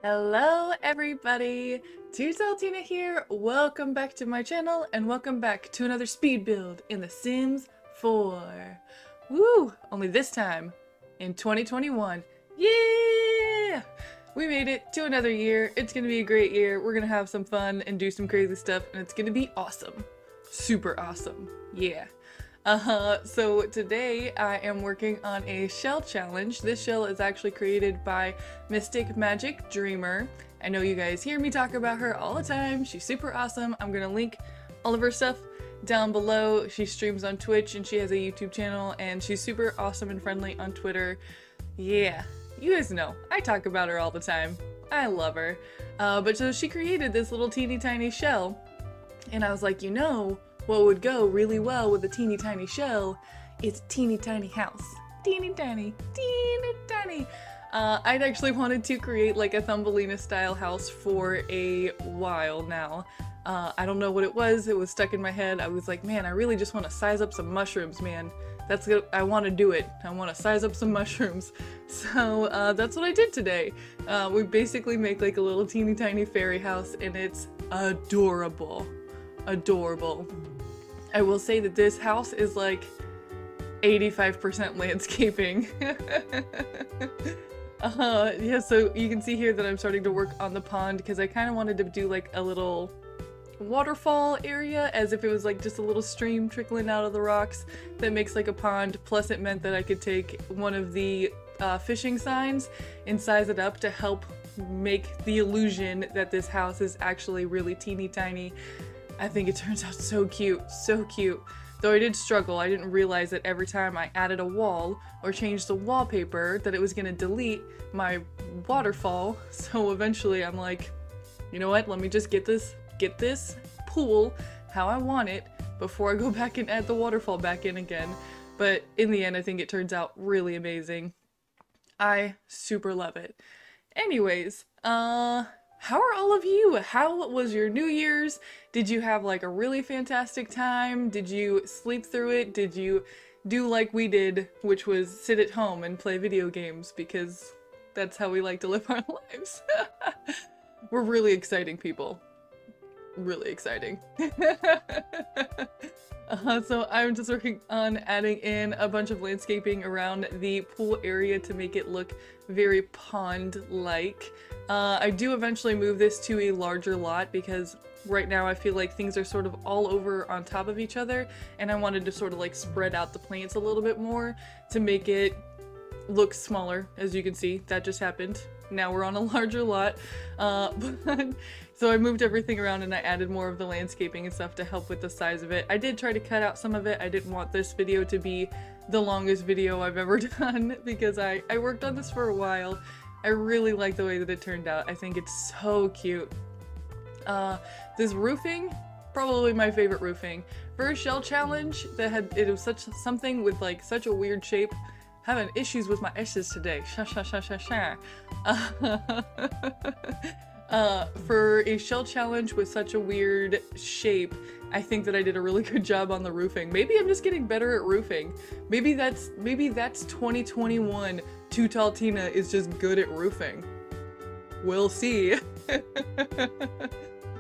Hello everybody! Tina here, welcome back to my channel and welcome back to another speed build in The Sims 4. Woo! Only this time in 2021. Yeah! We made it to another year. It's gonna be a great year. We're gonna have some fun and do some crazy stuff and it's gonna be awesome. Super awesome. Yeah. So today I am working on a shell challenge. This shell is actually created by MysticMagickDreamer. I know you guys hear me talk about her all the time. She's super awesome. I'm gonna link all of her stuff down below. She streams on Twitch and she has a YouTube channel and she's super awesome and friendly on Twitter. Yeah, you guys know, I talk about her all the time. I love her. But so she created this little teeny tiny shell and I was like, you know, what would go really well with a teeny tiny shell is a teeny tiny house. Teeny tiny, teeny tiny. I'd actually wanted to create like a Thumbelina style house for a while now. I don't know what it was stuck in my head. I was like, man, I really just want to size up some mushrooms, man. That's good. I want to do it. I want to size up some mushrooms. So that's what I did today. We basically make like a little teeny tiny fairy house and it's adorable. Adorable. I will say that this house is like 85% landscaping. Yeah, so you can see here that I'm starting to work on the pond because I kind of wanted to do like a little waterfall area as if it was like just a little stream trickling out of the rocks that makes like a pond, plus it meant that I could take one of the fishing signs and size it up to help make the illusion that this house is actually really teeny tiny. I think it turns out so cute, so cute. Though I did struggle, I didn't realize that every time I added a wall or changed the wallpaper that it was gonna delete my waterfall. So eventually I'm like, you know what, let me just get this pool how I want it before I go back and add the waterfall back in again. But in the end, I think it turns out really amazing. I super love it. Anyways, how are all of you? How was your New Year's? Did you have like a really fantastic time? Did you sleep through it? Did you do like we did, which was sit at home and play video games because that's how we like to live our lives? We're really exciting people. Really exciting. So I'm just working on adding in a bunch of landscaping around the pool area to make it look very pond-like. I do eventually move this to a larger lot because right now I feel like things are sort of all over on top of each other and I wanted to sort of like spread out the plants a little bit more to make it look smaller. As you can see, that just happened. Now we're on a larger lot. So I moved everything around and I added more of the landscaping and stuff to help with the size of it. I did try to cut out some of it. I didn't want this video to be the longest video I've ever done because I worked on this for a while. I really like the way that it turned out. I think it's so cute. This roofing, probably my favorite roofing. For a shell challenge it was something with like such a weird shape. Having issues with my S's today. For a shell challenge with such a weird shape, I think that I did a really good job on the roofing. Maybe I'm just getting better at roofing. Maybe that's 2021. Too Tall Tina is just good at roofing. We'll see.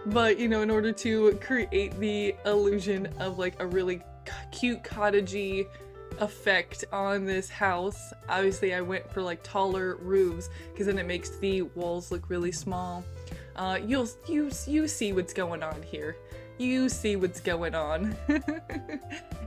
But, you know, in order to create the illusion of like a really cute cottagey effect on this house, obviously I went for like taller roofs because then it makes the walls look really small. You see what's going on here. You see what's going on.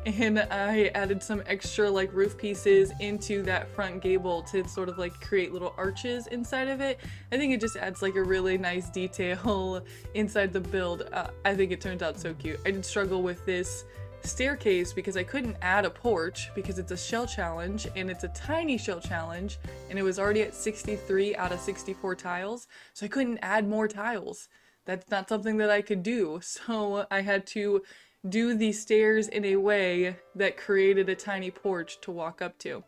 And I added some extra like roof pieces into that front gable to sort of like create little arches inside of it. I think it just adds like a really nice detail inside the build. I think it turns out so cute. I did struggle with this staircase because I couldn't add a porch because it's a shell challenge and it's a tiny shell challenge and it was already at 63 out of 64 tiles, so I couldn't add more tiles. That's not something that I could do, so I had to do the stairs in a way that created a tiny porch to walk up to.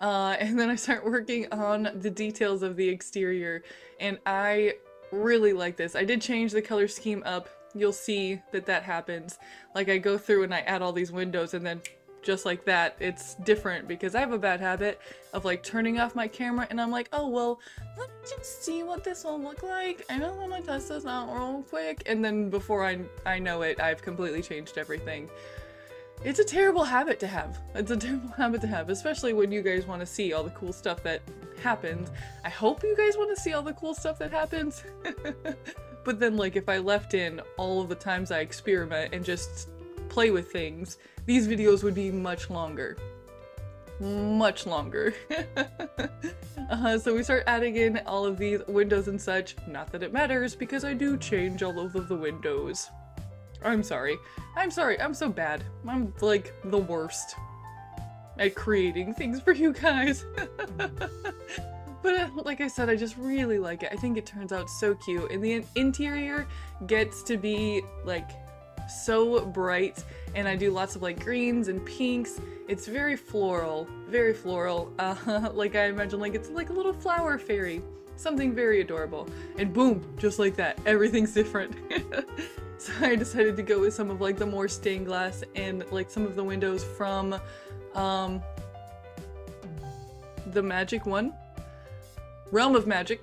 And then I start working on the details of the exterior and I really like this. I did change the color scheme up. You'll see that happens. Like I go through and I add all these windows and then just like that. It's different because I have a bad habit of like turning off my camera and I'm like, oh well, let me just see what this will look like. I don't want to test this out real quick. And then before I know it, I've completely changed everything. It's a terrible habit to have. It's a terrible habit to have, especially when you guys want to see all the cool stuff that happens. I hope you guys want to see all the cool stuff that happens. But then like if I left in all of the times I experiment and just play with things, these videos would be much longer. Much longer. So we start adding in all of these windows and such. Not that it matters because I do change all of the windows. I'm sorry. I'm sorry. I'm so bad. I'm like the worst at creating things for you guys. But like I said, I just really like it. I think it turns out so cute. And the interior gets to be like so bright. And I do lots of like greens and pinks. It's very floral. Very floral. Like I imagine like it's like a little flower fairy. Something very adorable. And boom, just like that. Everything's different. So I decided to go with some of like the more stained glass and like some of the windows from the Magic one. Realm of Magic.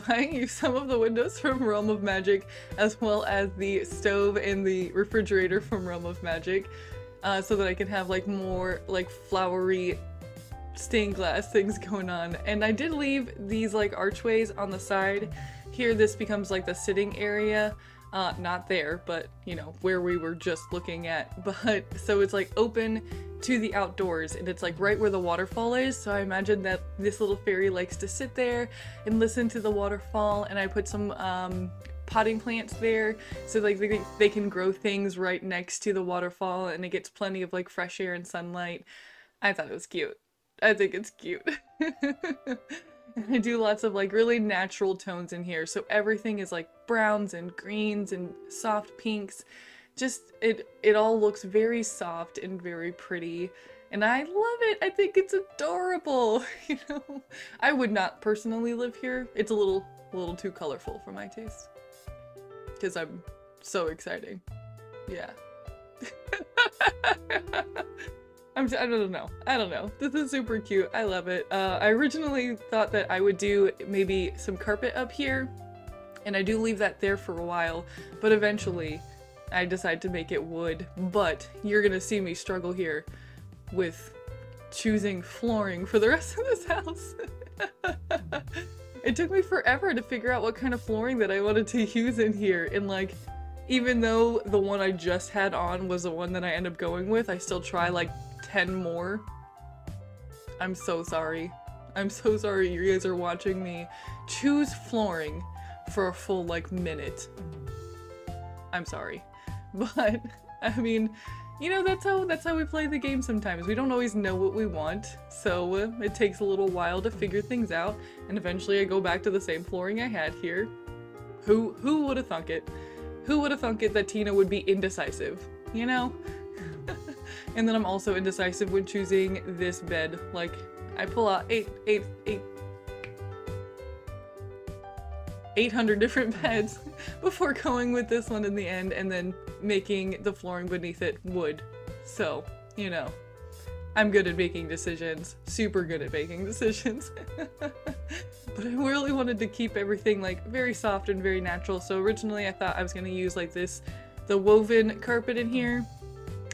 I used some of the windows from Realm of Magic as well as the stove and the refrigerator from Realm of Magic so that I can have like more like flowery stained glass things going on. And I did leave these like archways on the side. Here this becomes like the sitting area. Not there, but you know, where we were just looking at. But so it's like open to the outdoors and it's like right where the waterfall is. So I imagine that this little fairy likes to sit there and listen to the waterfall, and I put some potting plants there so like they can grow things right next to the waterfall and it gets plenty of like fresh air and sunlight. I thought it was cute. I think it's cute. I do lots of like really natural tones in here, so everything is like browns and greens and soft pinks. Just it all looks very soft and very pretty, and I love it. I think it's adorable. You know, I would not personally live here. It's a little too colorful for my taste because I'm so exciting. Yeah. I don't know. This is super cute. I love it. I originally thought that I would do maybe some carpet up here, and I do leave that there for a while, but eventually I decide to make it wood. But you're gonna see me struggle here with choosing flooring for the rest of this house. It took me forever to figure out what kind of flooring that I wanted to use in here, and like, even though the one I just had on was the one that I ended up going with, I still try like 10 more. I'm so sorry. I'm so sorry you guys are watching me choose flooring for a full like minute. I'm sorry. But I mean, you know, that's how we play the game sometimes. We don't always know what we want, so it takes a little while to figure things out, and eventually I go back to the same flooring I had here. Who would have thunk it? Who would have thunk it that Tina would be indecisive, you know? And then I'm also indecisive when choosing this bed. Like, I pull out 800 different beds before going with this one in the end, and then making the flooring beneath it wood. So, you know, I'm good at making decisions. Super good at making decisions. But I really wanted to keep everything like very soft and very natural. So originally I thought I was gonna use like the woven carpet in here.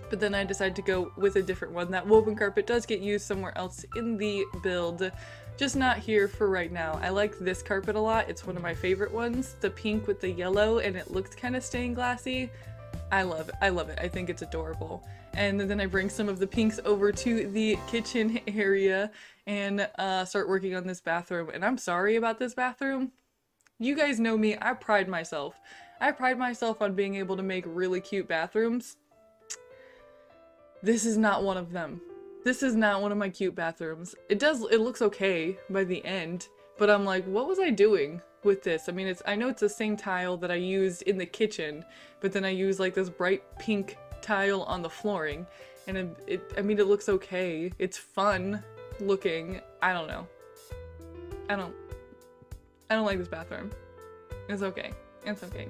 But then I decided to go with a different one. That woven carpet does get used somewhere else in the build, just not here for right now. I like this carpet a lot. It's one of my favorite ones. The pink with the yellow, and it looks kind of stained glassy. I love it. I love it. I think it's adorable. And then I bring some of the pinks over to the kitchen area and start working on this bathroom. And I'm sorry about this bathroom. You guys know me. I pride myself. I pride myself on being able to make really cute bathrooms. This is not one of them. This is not one of my cute bathrooms. It looks okay by the end, but I'm like, what was I doing with this? I mean, I know it's the same tile that I used in the kitchen, but then I used like this bright pink tile on the flooring, and I mean, it looks okay. It's fun looking. I don't know. I don't like this bathroom. It's okay. It's okay.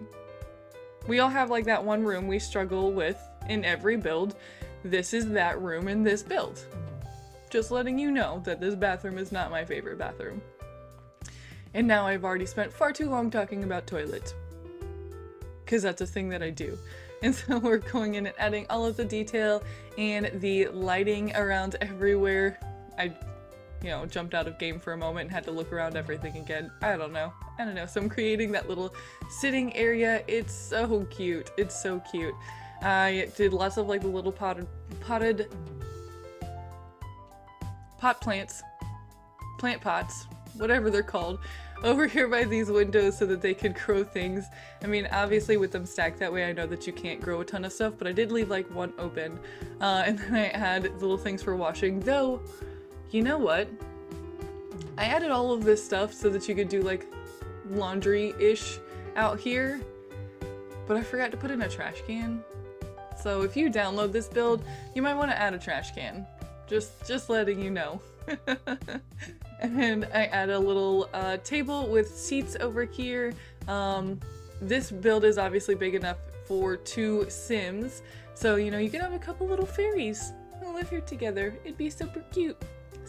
We all have like that one room we struggle with in every build. this is that room in this build. Just letting you know that this bathroom is not my favorite bathroom. And now I've already spent far too long talking about toilets, because that's a thing that I do. And so we're going in and adding all of the detail and the lighting around everywhere. I, jumped out of game for a moment and had to look around everything again. I don't know. So I'm creating that little sitting area. It's so cute. It's so cute. I did lots of like the little pot plants, plant pots, whatever they're called, over here by these windows so that they could grow things. I mean, obviously with them stacked that way, I know that you can't grow a ton of stuff, but I did leave like one open. And then I had little things for washing, though, you know what? I added all of this stuff so that you could do like laundry-ish out here, but I forgot to put in a trash can. So if you download this build, you might want to add a trash can. Just letting you know. And I add a little table with seats over here. This build is obviously big enough for 2 Sims, so you can have a couple little fairies who live here together. It'd be super cute.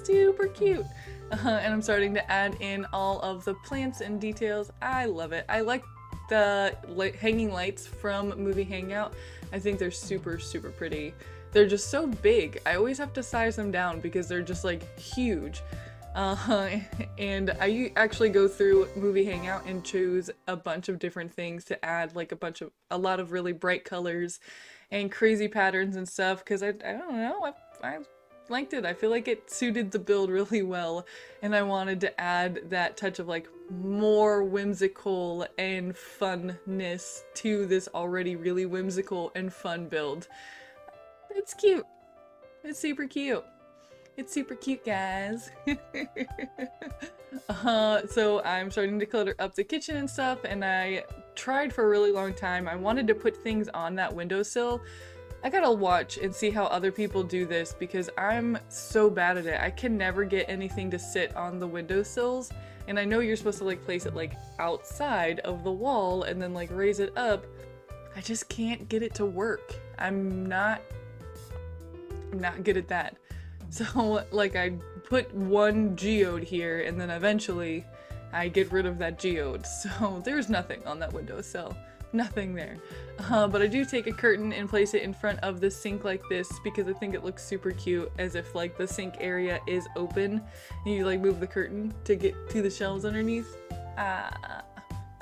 Super cute. And I'm starting to add in all of the plants and details. I love it. I like the hanging lights from Movie Hangout. I think they're super, super pretty. They're just so big. I always have to size them down because they're just like huge. And I actually go through Movie Hangout and choose a bunch of different things to add, like a lot of really bright colors and crazy patterns and stuff, because I don't know, I liked it. I feel like it suited the build really well, and I wanted to add that touch of like more whimsical and funness to this already really whimsical and fun build. It's cute. It's super cute. It's super cute, guys. So I'm starting to clutter up the kitchen and stuff, and I tried for a really long time. I wanted to put things on that windowsill. I gotta watch and see how other people do this because I'm so bad at it. I can never get anything to sit on the windowsills, and I know you're supposed to like place it like outside of the wall and then like raise it up. I just can't get it to work. I'm not good at that. So like I put one geode here and then eventually I get rid of that geode. So there's nothing on that windowsill. Nothing there. But I do take a curtain and place it in front of the sink like this because I think it looks super cute, as if like the sink area is open and you like move the curtain to get to the shelves underneath. I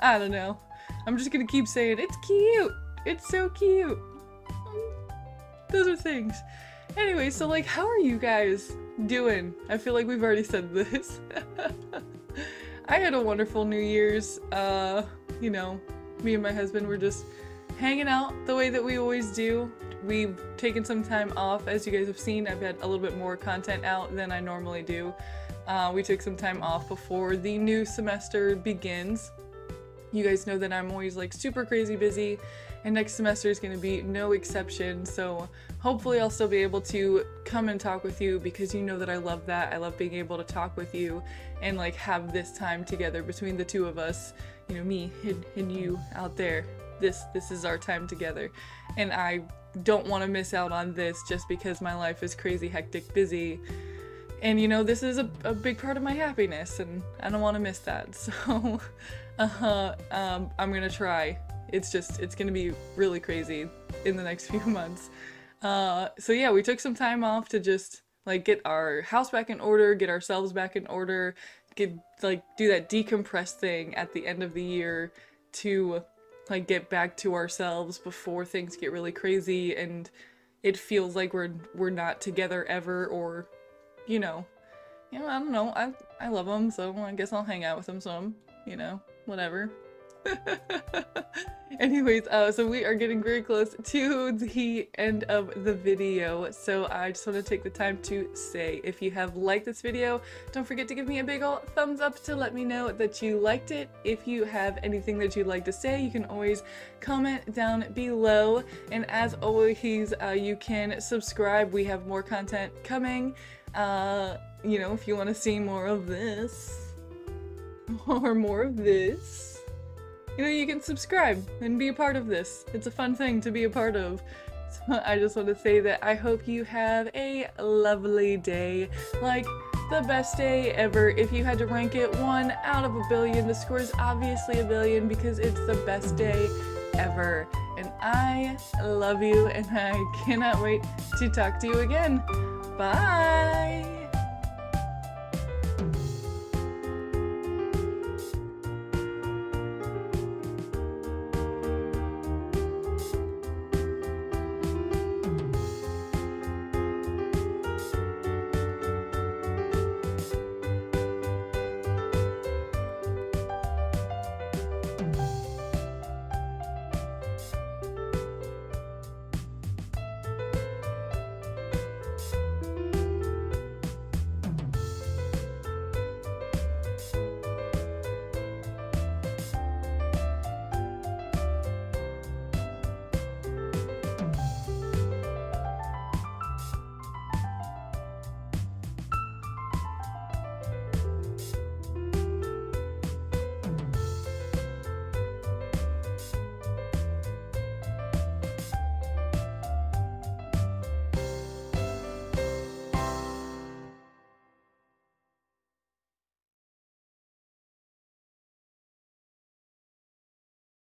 don't know. I'm just gonna keep saying it's cute. It's so cute. Those are things. Anyway, so like, how are you guys doing? I feel like we've already said this. I had a wonderful New Year's. Me and my husband were just hanging out the way that we always do. We've taken some time off. As you guys have seen, I've had a little bit more content out than I normally do. We took some time off before the new semester begins. You guys know that I'm always like super crazy busy, and next semester is going to be no exception, so hopefully I'll still be able to come and talk with you because you know that I love that. I love being able to talk with you and like have this time together between the two of us, me and you out there. This is our time together, and I don't want to miss out on this just because my life is crazy hectic busy. And this is a big part of my happiness, and I don't want to miss that. So I'm gonna try. It's gonna be really crazy in the next few months. So yeah, we took some time off to just like get our house back in order, get ourselves back in order, do that decompress thing at the end of the year to like get back to ourselves before things get really crazy and it feels like we're not together ever, or I don't know. I love them, so I guess I'll hang out with them some, whatever. Anyways, so we are getting very close to the end of the video, so I just want to take the time to say, if you have liked this video, don't forget to give me a big ol' thumbs up to let me know that you liked it. If you have anything that you'd like to say, you can always comment down below, and as always, you can subscribe. We have more content coming. If you want to see more of this or more of this, you can subscribe and be a part of this. It's a fun thing to be a part of. So I just want to say that I hope you have a lovely day, like the best day ever. If you had to rank it 1 out of a billion, the score is obviously a billion because it's the best day ever. And I love you, and I cannot wait to talk to you again. Bye!